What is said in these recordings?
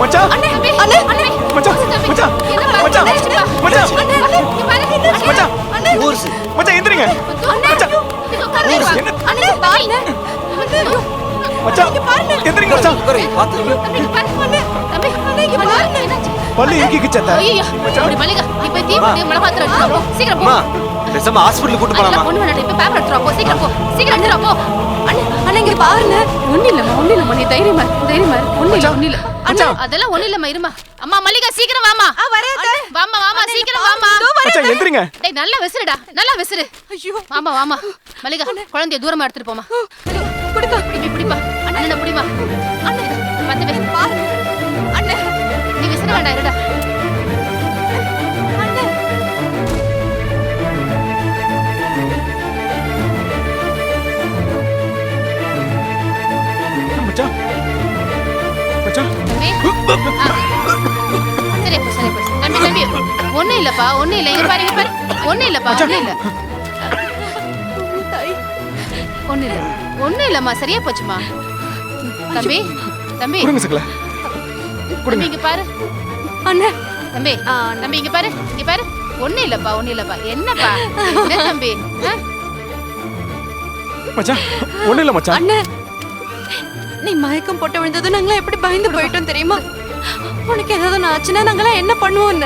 மச்சான் அண்ணே அண்ணே அண்ணே மச்சான் மச்சான் மச்சான் மச்சான் மச்சான் அண்ணே ஊர்ஸ் மச்சான் எந்திரிங்க மச்சான் என்ன அண்ணே பாருங்க மச்சான் எந்திரிங்க மச்சான் உட்காருங்க பாத்து தம்பி அண்ணே இங்க பாருங்க பல்லு இறுக்கிக்கு சத்த ஐயோ இப்படி மல்லிகா இப்ப தீபம் மழை பாத்துற போ சீக்கிரம் போ அம்மா பேசாம ஹாஸ்பிடல் கூட்டி போலாமா ஒண்ணு வேணாம் இப்ப பேப்பர் எடுத்துறா போ சீக்கிரம் எடுத்துறா போ அண்ணே அண்ணே இங்க பாருங்க ஒண்ணு இல்லம்மா நீ தைரியமா ஒண்ணு இல்ல அண்ணா அதெல்லாம் ஒண்ணு இல்லம்மா இருமா அம்மா மல்லிகா சீக்கிரம் வாமா வரேன் வாமா சீக்கிரம் வாமா மச்சான் எந்திரிங்க டேய் நல்லா விசிறு ஐயோ வாமா மல்லிகா குழந்தைய தூரமா எடுத்துட்டு போமா குடிப்பா பிடிப்பா அண்ணா பிடிமா அண்ணே வந்து வே பாரு அண்ணே நீ விசிற வேண்டாம் இருடா அண்ணே மச்சான் மச்சான் தம்பி சரி தம்பி ஒண்ணும் இல்லப்பா இங்க பாரு ஒண்ணும் இல்லம்மா சரியா போச்சுமா தம்பி குடுங்க சகல தம்பி இங்க பாரு அண்ணே தம்பி இங்க பாரு ஒண்ணும் இல்லப்பா என்னப்பா என்ன தம்பி மச்சான் ஒண்ணு இல்ல மச்சான் அண்ணே நீ மயக்கம் போட்டு விழுந்தது நாங்களா எப்படி பயந்து போயிட்டோம் தெரியுமா உனக்கு ஏதாவது ஆச்சுன்னா நாங்களாம் என்ன பண்ணுவோம்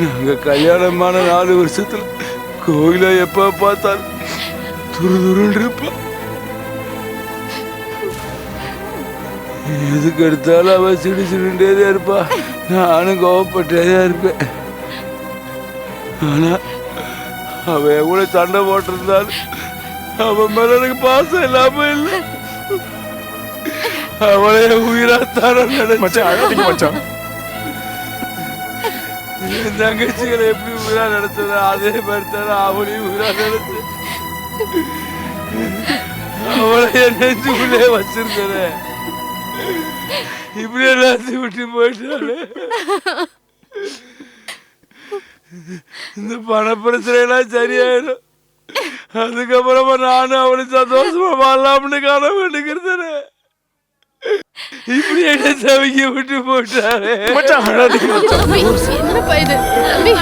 நாங்க கல்யாணமான 4 வருஷத்துல கோயில எப்ப பார்த்தாலும் துருதுருன்னு இருப்பா எதுக்கு எடுத்தாலும் அவ சிடுண்டே இருப்பா நானும் கோவப்பட்டே இருப்பேன் ஆனா அவ எவ்வளவு சண்டை போட்டிருந்தாலும் அவன் மேல எனக்கு பாசம் இல்லாம இல்லை அவளே உயிராத்தான மச்சான் அழாதீங்க மச்சான் என் தங்கச்சிகளை எப்படி உயிரா நடத்துற அதே மாதிரி தானே அவளையும் உயிரா நடத்து அவளை என் நெஞ்சுக்குள்ளே வச்சிருந்தே இப்படி எல்லாத்தையும் விட்டு போயிட்டாலே இந்த பண பிரச்சனை எல்லாம் சரியாயிடும் அதுக்கப்புறமா நானும் அவளை சந்தோஷமா வாழலாம்னு காண வேண்டிக்கிறேன் இப்படி என்ன தவிக்க விட்டு போட்டாரு மச்சான் அழாதீங்க என்னப்பா இது தம்பி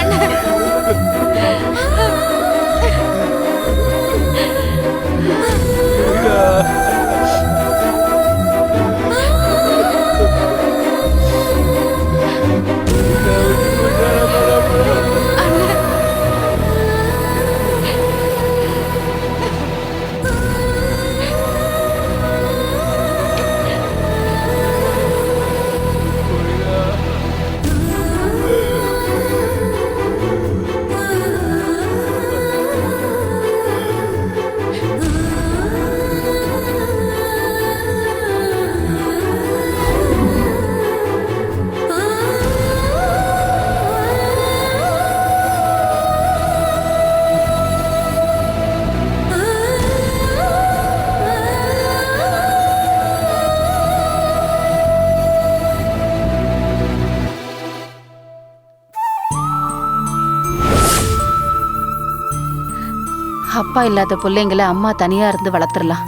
அப்பா இல்லாத பிள்ளைங்களை அம்மா தனியா இருந்து வளர்த்துடலாம்.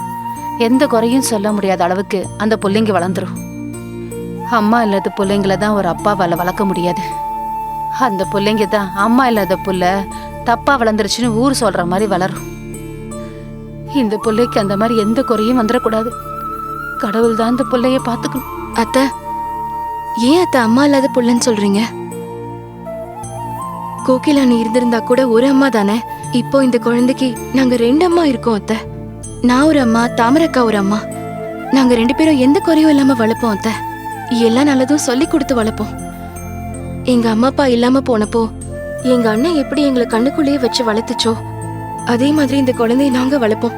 எந்த குறையும் சொல்ல முடியாத அளவுக்கு அந்த பிள்ளைங்க வளர்ந்துரும். அம்மா இல்லாத பிள்ளைங்கள தான் ஒரு அப்பாவால வளர்க்க முடியாது. அந்த பிள்ளைங்க தான் அம்மா இல்லாத புள்ள தப்பா வளர்ந்துருச்சுன்னு ஊர் சொல்ற மாதிரி வளரும். இந்த பிள்ளைக்கு அந்த மாதிரி எந்த குறையும் வந்துடக்கூடாது. கடவுள் தான் அந்த பிள்ளைய பாத்துக்கணும். அத்தை, ஏன் அத்தை அம்மா இல்லாத புள்ளன்னு சொல்றீங்க? கோகிலா நீ இருந்திருந்தா கூட ஒரு அம்மா தானே. இப்போ இந்த குழந்தைக்கு நாங்க 2 அம்மா இருக்கோம் அத்தை. நான் ஒரு அம்மா, தாமரக்கா ஒரு அம்மா. நாங்க 2 பேரும் எந்த குறையும் இல்லாம வளர்ப்போம் அத்தை. எல்லா நல்லதும் சொல்லி கொடுத்து வளர்ப்போம். எங்க அம்மா அப்பா இல்லாம போனப்போ எங்க அண்ணன் எப்படி எங்களை கண்ணுக்குள்ளேயே வச்சு வளர்த்துச்சோ அதே மாதிரி இந்த குழந்தைய நாங்க வளர்ப்போம்.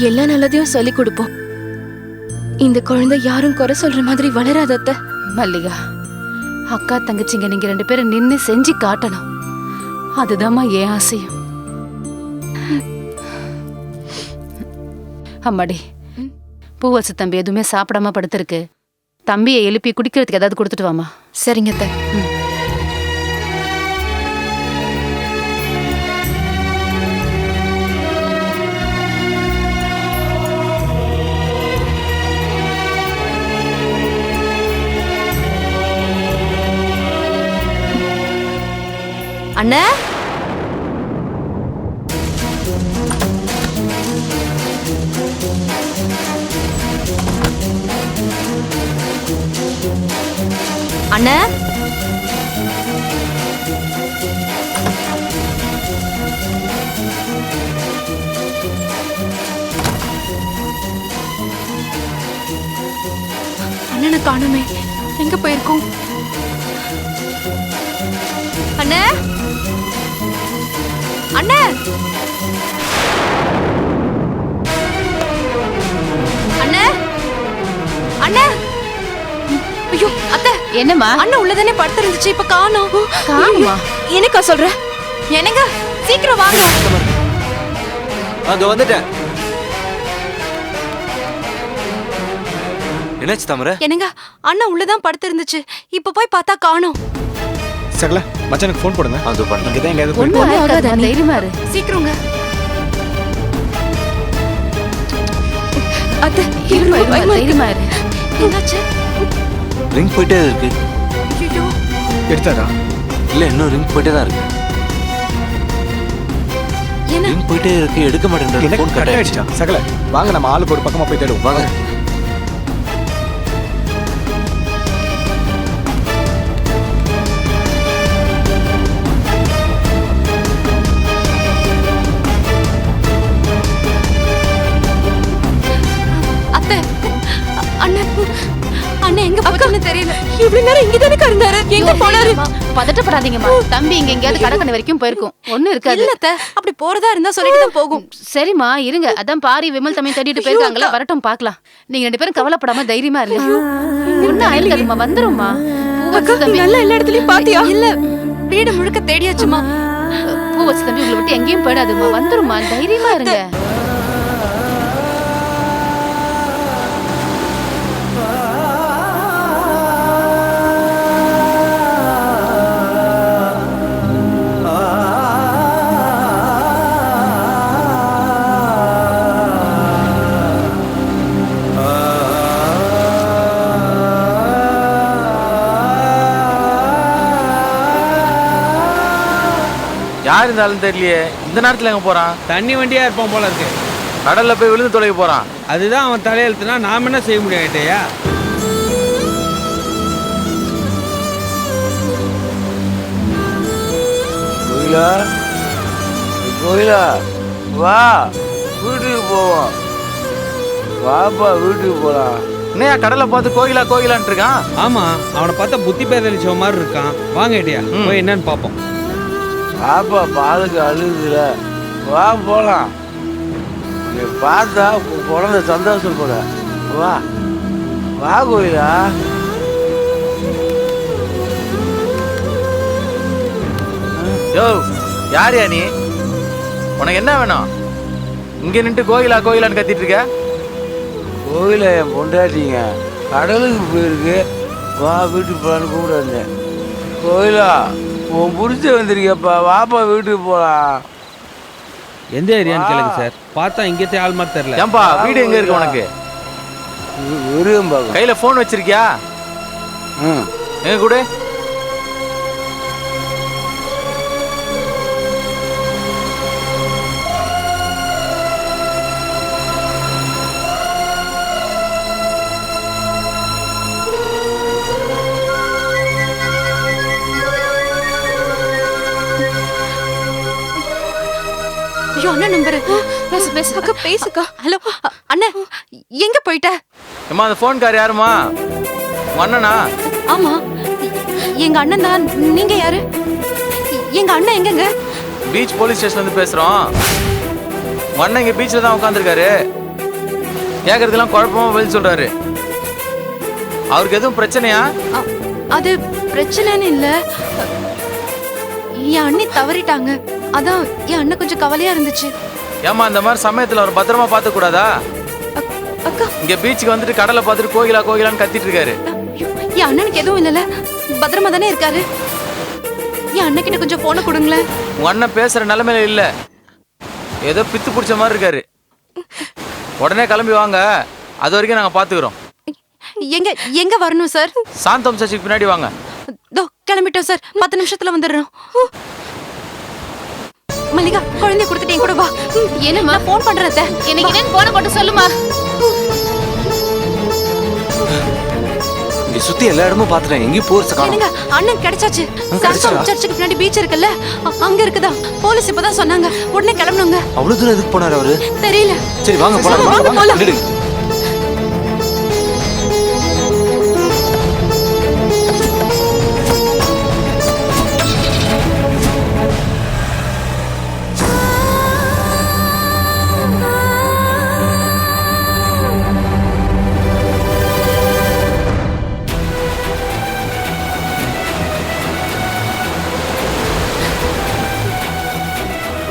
எல்லா நல்லதையும் சொல்லி கொடுப்போம். இந்த குழந்தை யாரும் குறை சொல்ற மாதிரி வளராத அத்தை. மல்லிகா, அக்கா தங்கச்சிங்க நீங்க 2 பேரும் நின்னு செஞ்சு காட்டணும். அதுதாம்மா என் ஆசையும். அம்மாடி, பூவரசு தம்பி எதுவுமே சாப்பிடாம படுத்திருக்கு. தம்பியை எழுப்பி குடிக்கிறதுக்கு ஏதாவது கொடுத்துட்டு வாமா. சரிங்க அத்தை. அண்ணே அண்ணே அண்ணனை காணுமே, எங்க போயிருக்கோம்? அண்ணே அண்ணே அண்ணே அண்ணே ஐயோ அத்தை, என்னம்மா அண்ணன் உள்ளதானே படுத்திருந்துச்சு, இப்ப காணோம். காணுமா? எனக்கா சொல்ற? என்னங்க சீக்கிரம் வாங்க. அங்க வந்துட்டேன். என்னாச்சு தாமரை? என்னங்க அண்ணன் உள்ளதான் படுத்திருந்துச்சு, இப்ப போய் பார்த்தா காணோம். சகல மச்சானுக்கு ஃபோன் போடுங்க. அது பண்ண இங்க தான் எங்கயாவது ஒண்ணும் போய் ஆகாது, தைரியமா இரு. சீக்கிரங்க அத்தை, இருமா, இருமா, தைரியமா இரு. என்னாச்சு? ரிங் போயிட்டே இருக்கு. ஐயோ எடுத்தாரா? இல்ல இன்னும் ரிங் போயிட்டே தான் இருக்கு. என்ன? ரிங் போயிட்டே இருக்கு, எடுக்க மாட்டேங்குது. எனக்கு ஃபோன் கட் கட் ஆயிடுச்சா? ஆயிடுச்சு. சகல வாங்க நம்ம ஆளுக்கு ஒரு பக்கமா போய் தேடுவோம். வாங்க. அத்தை, அண்ணன் அண்ணன் எங்க போச்சுன்னு தெரியல. இவ்வளவு நேரம் இங்கதானே இருந்தாரு, எங்க போனாரு? பதட்டப்படாதீங்கம்மா, தம்பி இங்க எங்கேயாவது கடற்கரை வரைக்கும் போயிருக்கும், ஒண்ணும் இருக்காது. இல்ல அத்தை, அப்படி போறதா இருந்தா சொல்லிட்டு தான் போகும். சரிம்மா இருங்க, அதான் பாரி விமல் தம்பி தேடிட்டு போயிருக்காங்களா, வரட்டும் பாக்கலாம். நீங்க 2 பேரும் கவலைப்படாம தைரியமா இருங்க. ஒன்னும் ஆயிருக்காதுமா, வந்துரும்மா. அக்கா, நீ நல்லா எல்லா இடத்துலயும் பாத்தியா? இல்ல, வீடு முழுக்க தேடியாச்சுமா. பூவச்சு தம்பி உங்களை விட்டு எங்கேயும் போயிடாதுமா, வந்துருமா, தைரியமா இருங்க. யார் இருந்தாலும் தெரியலையே, இந்த நேரத்துல எங்க போறான்? தண்ணி வண்டியா இருப்பான் போல இருக்கு. கடல்ல போய் விழுந்து தொலைக்க போறான். அதுதான் அவன் தலையெழுத்துனா நாம என்ன செய்ய முடியும் ஐட்டையா? கோயிலா, கோயிலா, வா வீட்டுக்கு போவோம். வாப்பா வீட்டுக்கு போலாம். என்னையா கடலை பார்த்து கோயிலா கோயிலான்ட்டு இருக்கான்? ஆமா, அவனை பார்த்தா புத்தி பேதளிச்ச மாதிரி இருக்கான். வாங்க ஐட்டையா, போய் என்னன்னு பாப்போம். வாப்பா பாலுக்கு அழுகுதுல, வா போலாம். நீ பார்த்தா குழந்தை சந்தோஷம் கூட. வா வா கோயிலா. யோ யாரியா நீ? உனக்கு என்ன வேணும்? இங்க நின்று கோயிலா கோயிலான்னு கத்திட்டு இருக்க? கோயில என் பொண்டாட்டிங்க கடலுக்கு போயிருக்கு, வா வீட்டுக்கு போலான்னு கூட இருந்தேன். கோயிலா உன் புடிச்ச வந்திருக்கப்பா, வாப்பா வீட்டுக்கு போலாம். எந்த ஏரியான்னு கேளுங்க சார். பார்த்தா இங்கத்தே ஆள் மாதிரி தெரியல. ஏன்பா வீடு எங்க இருக்கு உனக்கு? கையில போன் வச்சிருக்கியா? எங்க கூட ஐயோ அண்ணன் நம்பரு. பேசு பேசு. அக்கா பேசுக்கா. ஹலோ அண்ணன், எங்க போயிட்ட? அம்மா அந்த போன் கார் யாருமா? உங்க அண்ணனா? ஆமா எங்க அண்ணன் தான். நீங்க யாரு? எங்க அண்ணன் எங்கங்க? பீச் போலீஸ் ஸ்டேஷன்ல இருந்து பேசுறோம். உங்க அண்ணன் இங்க பீச்ல தான் உட்காந்துருக்காரு. கேக்குறதுலாம் குழப்பமா பதில் சொல்றாரு. அவருக்கு எதுவும் பிரச்சனையா? அது பிரச்சனைன்னு இல்ல, என் அண்ணி தவறிட்டாங்க. அதான் என் அண்ணன் கொஞ்சம் கவலையா இருந்துச்சு. ஏமா இந்த மாதிரி சமயத்துல அவர் பத்திரமா பார்த்து கூடாதா? அக்கா இங்க பீச்சுக்கு வந்துட்டு கடலை பார்த்துட்டு கோயிலா கோயிலான்னு கத்திட்டு இருக்காரு. என் அண்ணனுக்கு எதுவும் இல்லல, பத்திரமா தானே இருக்காரு. என் அண்ணன் கிட்ட கொஞ்சம் போன கொடுங்களேன். உங்க அண்ணன் பேசுற நிலைமையில இல்ல, ஏதோ பித்து பிடிச்ச மாதிரி இருக்காரு. உடனே கிளம்பி வாங்க, அது வரைக்கும் நாங்க பாத்துக்கிறோம். எங்க எங்க வரணும் சார்? சாந்தம் சர்ச்சுக்கு பின்னாடி வாங்க. கிளம்பிட்டோம் சார், 10 நிமிஷத்துல வந்துடுறோம். மல்லிகா குழந்தைய கொடுத்துட்டு என் கூட வா. என்னம்மா ஃபோன் பண்றேன் அத்தை. எனக்கு என்னன்னு போன போட்டு சொல்லுமா. இங்க சுத்தி எல்லா இடமும் பாத்துட்டேன், எங்கேயும் போர்ஸ் காணோம். என்னங்க அண்ணன் கிடைச்சாச்சு. கிடைச்சா? சாந்தோம் சர்ச்சுக்கு பின்னாடி பீச் இருக்குல்ல, அங்க இருக்குதா. போலீஸ் இப்பதான் சொன்னாங்க. உடனே கிளம்பணுங்க. அவ்வளவு தூரம் எதுக்கு போனாரு அவரு? தெரியல. சரி வாங்க போலாம். வாங்க, போலாம். நில்லுங்க.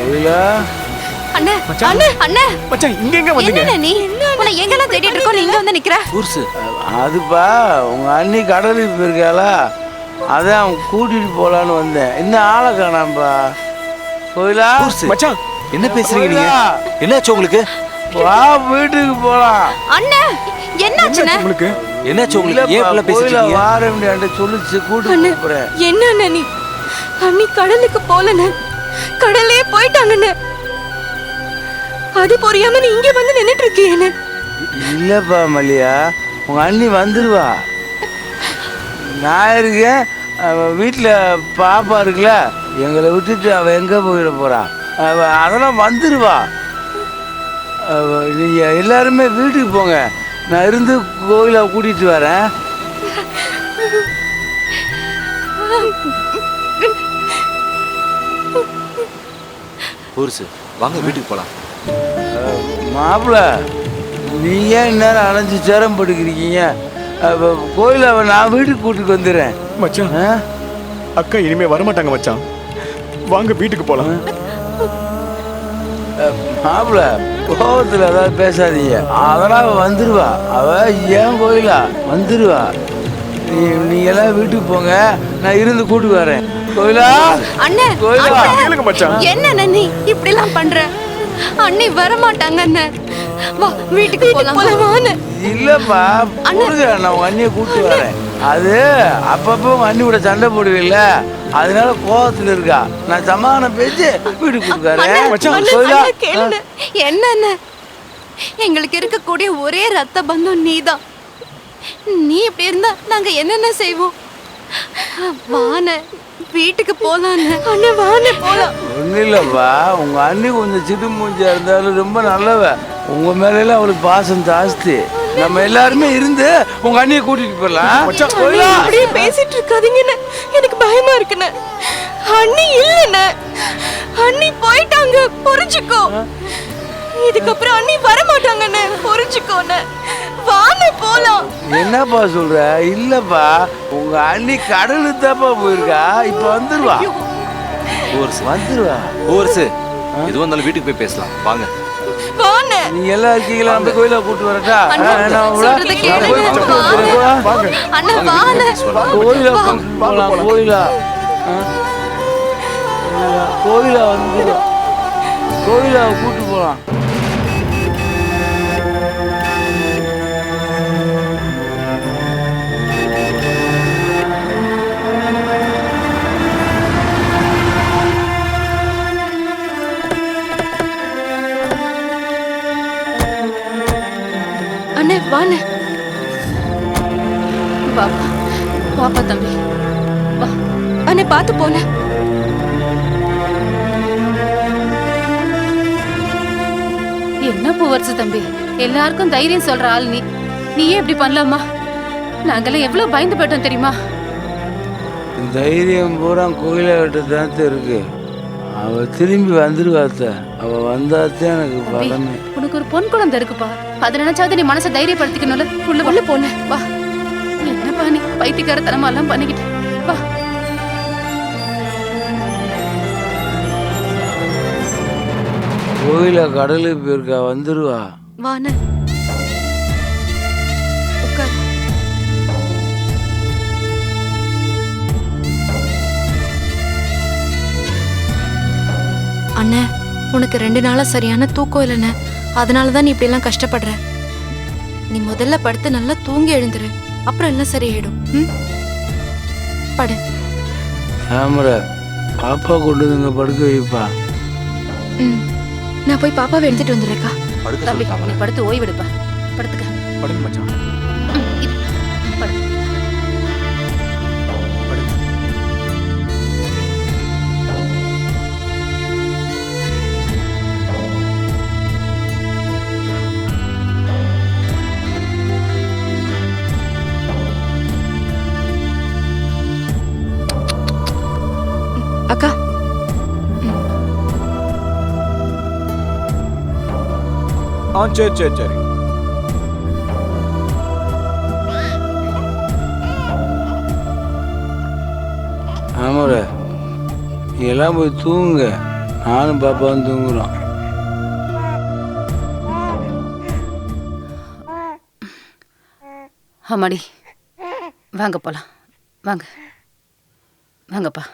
கோயிலா அண்ணே அண்ணே அண்ணே மச்சான் இங்க எங்க வந்தீங்க? என்ன நீ உன்னை எங்கெல்லாம் தேடிட்டு இருக்கோம், நீ இங்க வந்து நிக்கிற? போர்ஸ் அதுப்பா உங்க அண்ணி கடலுக்கு போயிருக்காளா, அதான் கூட்டிட்டு போலான்னு வந்தேன். இன்னும் ஆளை காணாம்பா. கோயிலா போர்ஸ் மச்சான் என்ன பேசுறீங்க நீங்க? என்னாச்சு உங்களுக்கு? வா வீட்டுக்கு போலாம். அண்ணே என்னாச்சுண்ணே? உங்களுக்கு என்னாச்சு உங்களுக்கு? ஏன் இப்படி பேசிட்டு கோயில இருக்கீங்க? வார முடியாண்டு சொல்லிச்சு அண்ணே கூட்டிட்டு போறேன். என்ன அண்ணே நீ? அண்ணி கடலுக்கு போலண்ணே, கடலே போயிட்டாங்கண்ணே. அது புரியாம நீ இங்க வந்து நின்னுட்டு இருக்கீங்க. இல்லப்பா மல்லியா, உங்க அண்ணி வந்துருவா. நான் இருக்கேன், வீட்டில் பாப்பா இருக்குல்ல, எங்களை விட்டுட்டு அவ எங்க போயிட போறா. அதெல்லாம் வந்துருவா. நீங்க எல்லாருமே வீட்டுக்கு போங்க, நான் இருந்து கோயிலை கூட்டிட்டு வரேன். போர்ஸ் வாங்க வீட்டுக்கு போலாம். மாப்பிள்ள, நீங்க ஏன் இந்நேரம் அலைஞ்சு சேரம் படுக்கிறீங்க? கோயிலை நான் வீட்டுக்கு கூட்டிட்டு வந்துடுறேன். மச்சான் ஆ? அக்கா இனிமே வரமாட்டாங்க மச்சான், வாங்க வீட்டுக்கு போலாம். மாப்பிள்ள, கோபத்தில் ஏதாவது பேசாதீங்க. அதெல்லாம் அவ வந்துருவா. அவ ஏன் கோயிலா வந்துருவா. நீங்க எல்லாம் வீட்டுக்கு போங்க, நான் இருந்து கூட்டு வரேன். கோயிலா அண்ணே கோயிலா கேளுங்க மச்சான். என்ன நீ இப்படி எல்லாம் பண்ற? அண்ணி வர மாட்டாங்க அண்ணே. வா வீட்டுக்கு போலாம். இல்லப்பா, கொடுங்க, நான் உங்க அண்ணியை கூட்டு வரேன். அது அப்பப்போ உங்க அண்ணி கூட சண்டை போடுவீல்ல, அதனால கோபத்துல இருக்கா. நான் சமாதானம் பேச்சு வீட்டுக்கு கூப்பிட்டு கோயிலா. என்ன எங்களுக்கு இருக்கக்கூடிய ஒரே ரத்த பந்தம் நீதான். நீ இப்படி இருந்தா நாங்க என்னென்ன செய்வோம்? வான வீட்டுக்கு போலாம் அண்ணே, வான போலாம். ஒன்றும் இல்லைப்பா, உங்க அண்ணி கொஞ்சம் சிட்டு மூஞ்சியா இருந்தாலும் ரொம்ப நல்லவ. உங்க மேல அவளுக்கு பாசம் ஜாஸ்தி. நம்ம எல்லாருமே இருந்து உங்க அண்ணியை கூட்டிட்டு போயிடலாம். அப்படியே பேசிட்டு இருக்காதீங்கன்னு எனக்கு பயமா இருக்குண்ணே. அண்ணி இல்லைண்ணே, அண்ணி போயிட்டாங்க, புரிஞ்சுக்கோ. இதுக்கப்புறம் அண்ணி வர மாட்டாங்கண்ணே, புரிஞ்சுக்கோண்ணே. வான போலாம். என்னப்பா சொல்ற? இல்லப்பா, உங்க அண்ணி கடலுக்கு தாப்பா போயிருக்கா, இப்ப வந்துருவா. போர்ஸ் வந்துருவா. போர்ஸ் எதுவும் இருந்தாலும் வீட்டுக்கு போய் பேசலாம் வாங்க. வான நீங்க எல்லாம் இருக்கீங்களா? அந்த கோயில கூட்டு வரட்டா? அண்ணா, சொல்றத கேளுங்க. வாங்க அண்ணா வான கோயில போலாம். கோயிலா கோயிலா வந்துருவா. கோயிலா கூட்டு போலாம். அண்ணே வான. பாப்பா பாப்பா தம்பி வா. அண்ணே பார்த்து போன. என்ன பூவரசு தம்பி, எல்லாருக்கும் தைரியம் சொல்ற ஆள் நீ. நீயே இப்படி பண்ணலாமா? நாங்கெல்லாம் எவ்வளவு பயந்து போயிட்டோம் தெரியுமா? தைரியம் பூரா கோயிலை விட்டு தான் இருக்கு. அவ திரும்பி வந்துருவாத்த. அவ வந்தாத்தான் எனக்கு பலமே. உனக்கு ஒரு பொன் குழந்தை இருக்குப்பா, அதை நினைச்சாவது நீ மனசை தைரியப்படுத்திக்கணும்ல. உள்ள போன வா. என்னப்பா நீ பைத்தியக்காரத்தனமா எல்லாம் பண்ணிக்கிட்டு வா. கோயில கடலுக்கு போயிருக்கா, வந்துருவா. வான உட்கார். அண்ணே, உனக்கு 2 நாளா சரியான தூக்கம் இல்லைண்ணே. அதனாலதான் நீ இப்படி எல்லாம் கஷ்டப்படுற. நீ முதல்ல படுத்து நல்லா தூங்கி எழுந்துரு, அப்புறம் எல்லாம் சரியாயிடும். படு. தாமரை, பாப்பா கொண்டு வந்து படுக்க வைப்பா. ம் நான் போய் பாப்பாவை எடுத்துட்டு வந்துடுறேக்கா. படுக்க தம்பி சொல்லு தாமரை. நீ படுத்து ஓய்வெடுப்ப. படுத்துக்க. படுங்க மச்சான். இரு. படு. படுங்க. அக்கா சரி சரி சரி. ஆமாடா, நீ எல்லாம் போய் தூங்குங்க. நானும் பாப்பாவும் தூங்குறோம். அம்மாடி வாங்க போலாம். வாங்க வாங்கப்பா.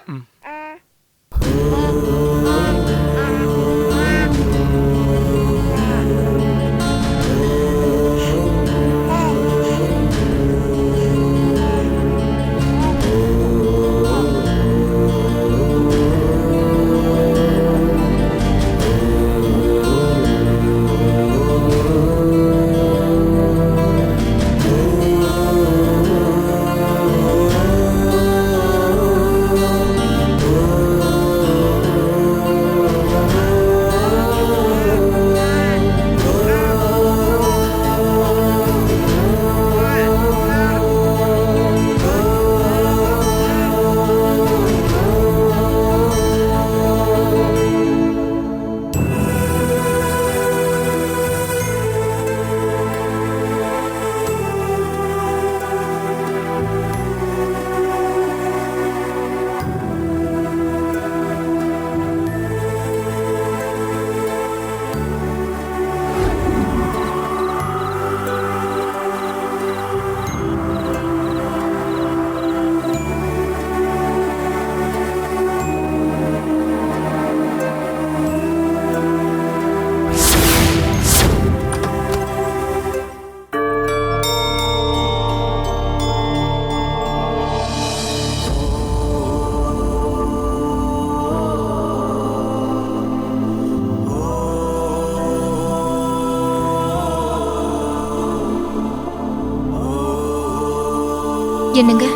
என்னங்க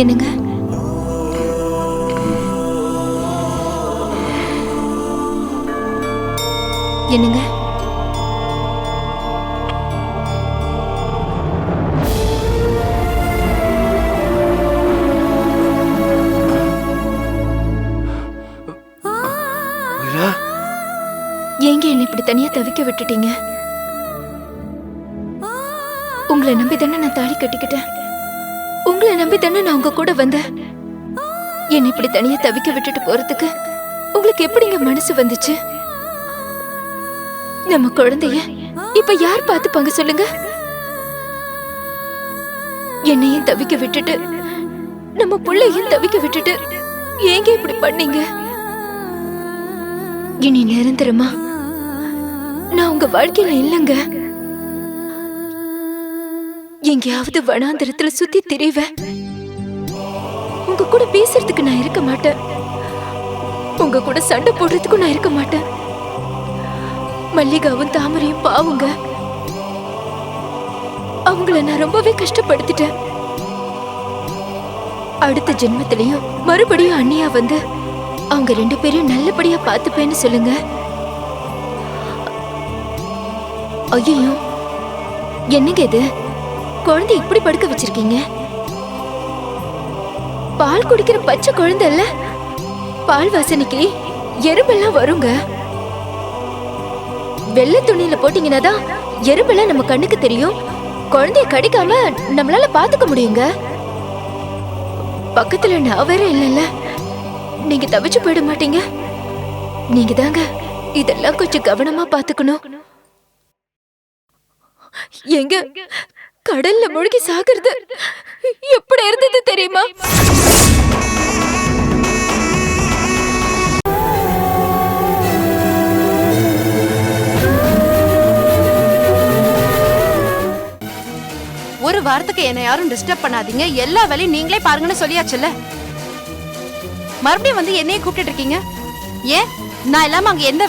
என்னங்க என்னங்க ஏங்க என்ன இப்படி தனியா தவிக்க விட்டுட்டீங்க? உங்களை நம்பி தானே நான் தாலி கட்டிக்கிட்டேன். உங்களை நம்பி தானே நான் உங்க கூட வந்தேன். என்னை இப்படி தனியா தவிக்க விட்டுட்டு போறதுக்கு உங்களுக்கு எப்படிங்க மனசு வந்துச்சு? நம்ம குழந்தைய இப்ப யார் பார்த்துப்பாங்க சொல்லுங்க? என்னையும் தவிக்க விட்டுட்டு நம்ம புள்ளையும் தவிக்க விட்டுட்டு ஏங்க இப்படி பண்ணீங்க? இனி நிரந்தரமா நான் உங்க வாழ்க்கையில இல்லைங்க. எங்கேயாவது வனாந்தரத்துல சுத்தி திரிவேன். உங்க கூட பேசுறதுக்கு நான் இருக்க மாட்டேன். உங்க கூட சண்டை போடுறதுக்கும் நான் இருக்க மாட்டேன். மல்லிகாவும் தாமரையும் பாவுங்க. அவங்கள நான் ரொம்பவே கஷ்டப்படுத்திட்டேன். அடுத்த ஜென்மத்திலையும் மறுபடியும் அண்ணியா வந்து அவங்க 2 பேரையும் நல்லபடியா பார்த்துப்பேன்னு சொல்லுங்க. ஐயோ, என்னங்க இது? குழந்தை இப்படி படுக்க வச்சிருக்கீங்க? பால் குடிக்கிற பச்சை குழந்தை இல்ல? பால் வாசனைக்கு எறும்பெல்லாம் வருங்க. வெள்ளை துணியில போட்டீங்கன்னா தான் எறும்பெல்லாம் நம்ம கண்ணுக்கு தெரியும். குழந்தைய கடிக்காம நம்மளால பாத்துக்க முடியுங்க. பக்கத்துல நான் வேற இல்லைல்ல, நீங்க தவிச்சு போயிட மாட்டீங்க. நீங்க தாங்க இதெல்லாம் கொஞ்சம் கவனமா பாத்துக்கணும். எங்க கடல்ல முழுகி சாகிறது எப்படி இருந்தது தெரியுமா? ஒரு வாரத்துக்கு என்ன யாரும் டிஸ்டர்ப் பண்ணாதீங்க, எல்லா வேலையும் நீங்களே பாருங்கன்னு சொல்லியாச்சுல்ல. மறுபடியும் வந்து என்னையே கூப்பிட்டு இருக்கீங்க. ஏன் நான் இல்லாம அங்க எந்த